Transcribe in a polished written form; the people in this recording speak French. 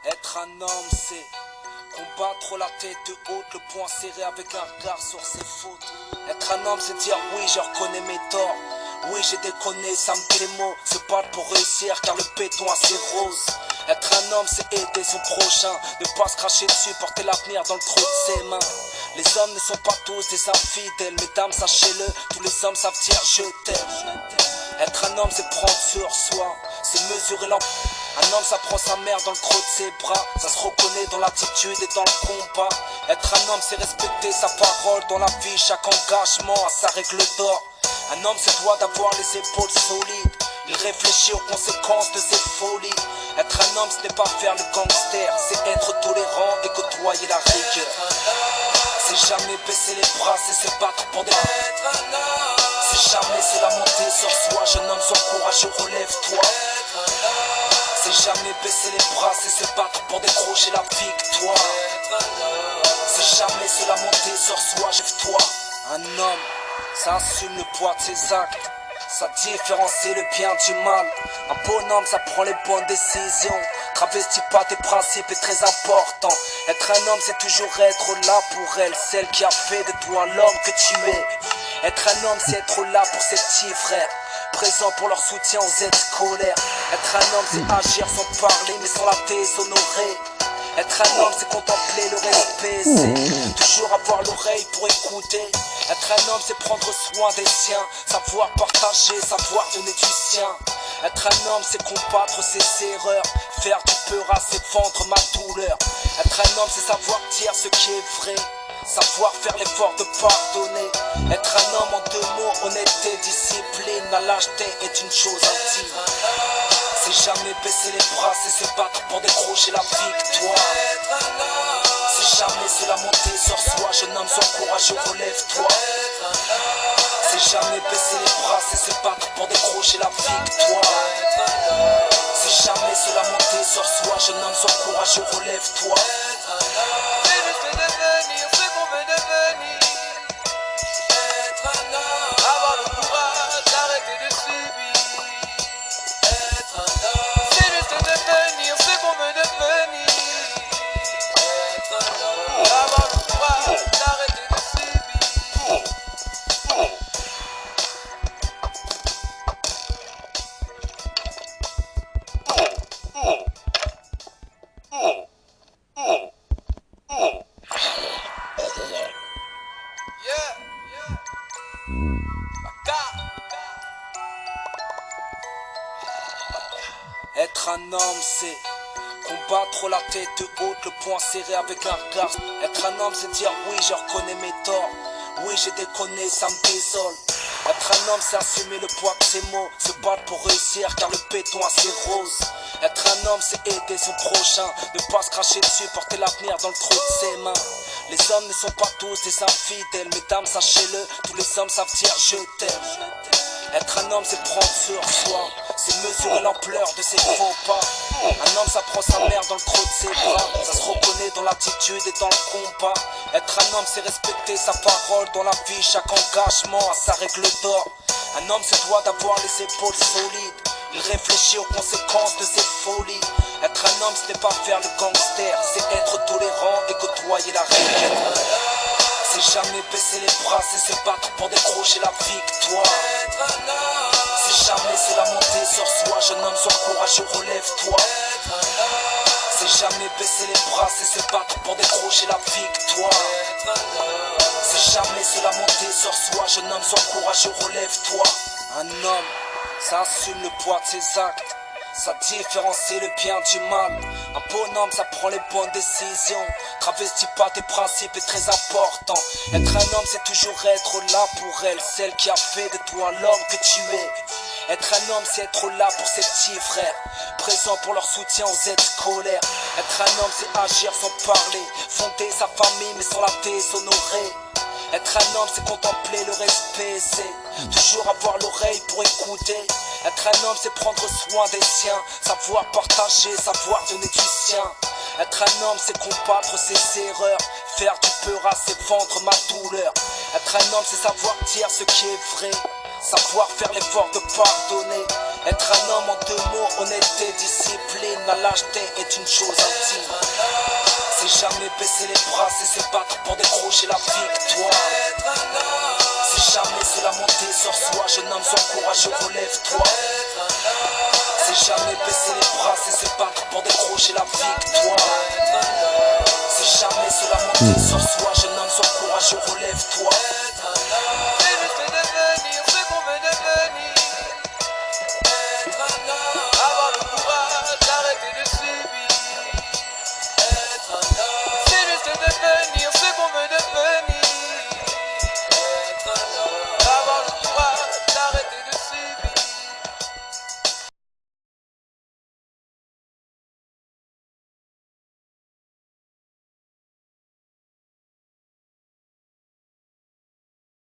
Être un homme, c'est combattre la tête haute, le poing serré avec un regard sur ses fautes. Être un homme, c'est dire oui, je reconnais mes torts. Oui, j'ai déconné, ça me fait les mots. Se battre pour réussir, car le béton a ses roses. Être un homme, c'est aider son prochain. Ne pas se cracher dessus, porter l'avenir dans le trou de ses mains. Les hommes ne sont pas tous des infidèles. Mesdames, sachez-le, tous les hommes savent dire je t'aime. Être un homme, c'est prendre sur soi. C'est mesurer l'emploi. Un homme, ça prend sa mère dans le creux de ses bras. Ça se reconnaît dans l'attitude et dans le combat. Être un homme, c'est respecter sa parole dans la vie. Chaque engagement a sa règle d'or. Un homme se doit d'avoir les épaules solides. Il réfléchit aux conséquences de ses folies. Être un homme, ce n'est pas faire le gangster. C'est être tolérant et côtoyer la rigueur. C'est jamais baisser les bras, c'est se battre pour des... C'est jamais se la monter sur soi. Jeune homme, sois courageux, relève-toi. C'est jamais baisser les bras, c'est se battre pour décrocher la victoire. C'est jamais se la monter sur soi, lève-toi. Un homme, ça assume le poids de ses actes. Ça différencie le bien du mal. Un bonhomme, ça prend les bonnes décisions. Travestis pas tes principes est très important. Être un homme, c'est toujours être là pour elle, celle qui a fait de toi l'homme que tu es. Être un homme, c'est être là pour ses petits frères, présent pour leur soutien aux aides scolaires. Être un homme, c'est agir sans parler, mais sans la déshonorer. Être un homme, c'est contempler le respect, c'est toujours avoir l'oreille pour écouter. Être un homme, c'est prendre soin des siens, savoir partager, savoir donner du sien. Être un homme, c'est combattre ses erreurs, faire du peur à ses vendre ma douleur. Être un homme, c'est savoir dire ce qui est vrai, savoir faire l'effort de pardonner. Être un homme en deux mots, honnêteté, discipline. La lâcheté est une chose intime. C'est jamais baisser les bras, c'est se battre pour décrocher la victoire. C'est jamais se la monter sur soi. Jeune homme, sois courageux, relève-toi. C'est jamais baisser les bras, c'est se battre pour décrocher la victoire. C'est jamais se la monter sur soi. Jeune homme, sois courageux, relève-toi. Avoir le courage d'arrêter de subir. Être un homme, c'est juste devenir ce qu'on veut devenir. Être un homme, avoir le courage d'arrêter de subir. Yeah, yeah. Être un homme, c'est combattre la tête haute, le poing serré avec un regard. Être un homme, c'est dire oui, je reconnais mes torts. Oui, j'ai déconné, ça me désole. Être un homme, c'est assumer le poids de ses mots. Se battre pour réussir, car le béton a ses roses. Être un homme, c'est aider son prochain. Ne pas se cracher dessus, porter l'avenir dans le trou de ses mains. Les hommes ne sont pas tous des infidèles. Mesdames, sachez-le, tous les hommes savent dire je t'aime. Être un homme, c'est prendre sur soi. C'est mesurer l'ampleur de ses faux pas. Un homme, ça prend sa mère dans le creux de ses bras. Ça se reconnaît dans l'attitude et dans le combat. Être un homme, c'est respecter sa parole dans la vie. Chaque engagement a sa règle d'or. Un homme se doit d'avoir les épaules solides. Il réfléchit aux conséquences de ses folies. Être un homme, ce n'est pas faire le gangster. C'est être tolérant et côtoyer la règle. C'est jamais baisser les bras, c'est se battre pour décrocher la victoire. C'est jamais se la monter sur soi. Jeune homme, sois courageux, relève-toi. C'est jamais baisser les bras, c'est se battre pour décrocher la victoire. C'est jamais se la monter sur soi. Jeune homme, sois courageux, relève-toi. Un homme, ça assume le poids de ses actes. Ça différencie le bien du mal. Un bonhomme, ça prend les bonnes décisions. Travestis pas tes principes est très important. Être un homme, c'est toujours être là pour elle, celle qui a fait de toi l'homme que tu es. Être un homme, c'est être là pour ses petits frères, présent pour leur soutien aux aides scolaires. Être un homme, c'est agir sans parler, fonder sa famille mais sans la déshonorer. Être un homme, c'est contempler le respect, c'est toujours avoir l'oreille pour écouter. Être un homme, c'est prendre soin des siens, savoir partager, savoir donner du sien. Être un homme, c'est combattre ses erreurs, faire du peur à ses vendre ma douleur. Être un homme, c'est savoir dire ce qui est vrai, savoir faire l'effort de pardonner. Être un homme en 2 mots, honnêteté, discipline. La lâcheté est une chose intime. C'est jamais baisser les bras, c'est se battre pour décrocher la victoire. C'est jamais se lamenter sur soi, jeune homme, sois courageux, relève-toi. C'est jamais baisser les bras, c'est se battre pour décrocher la victoire. C'est jamais se lamenter sur soi, jeune homme, sois courageux, relève-toi.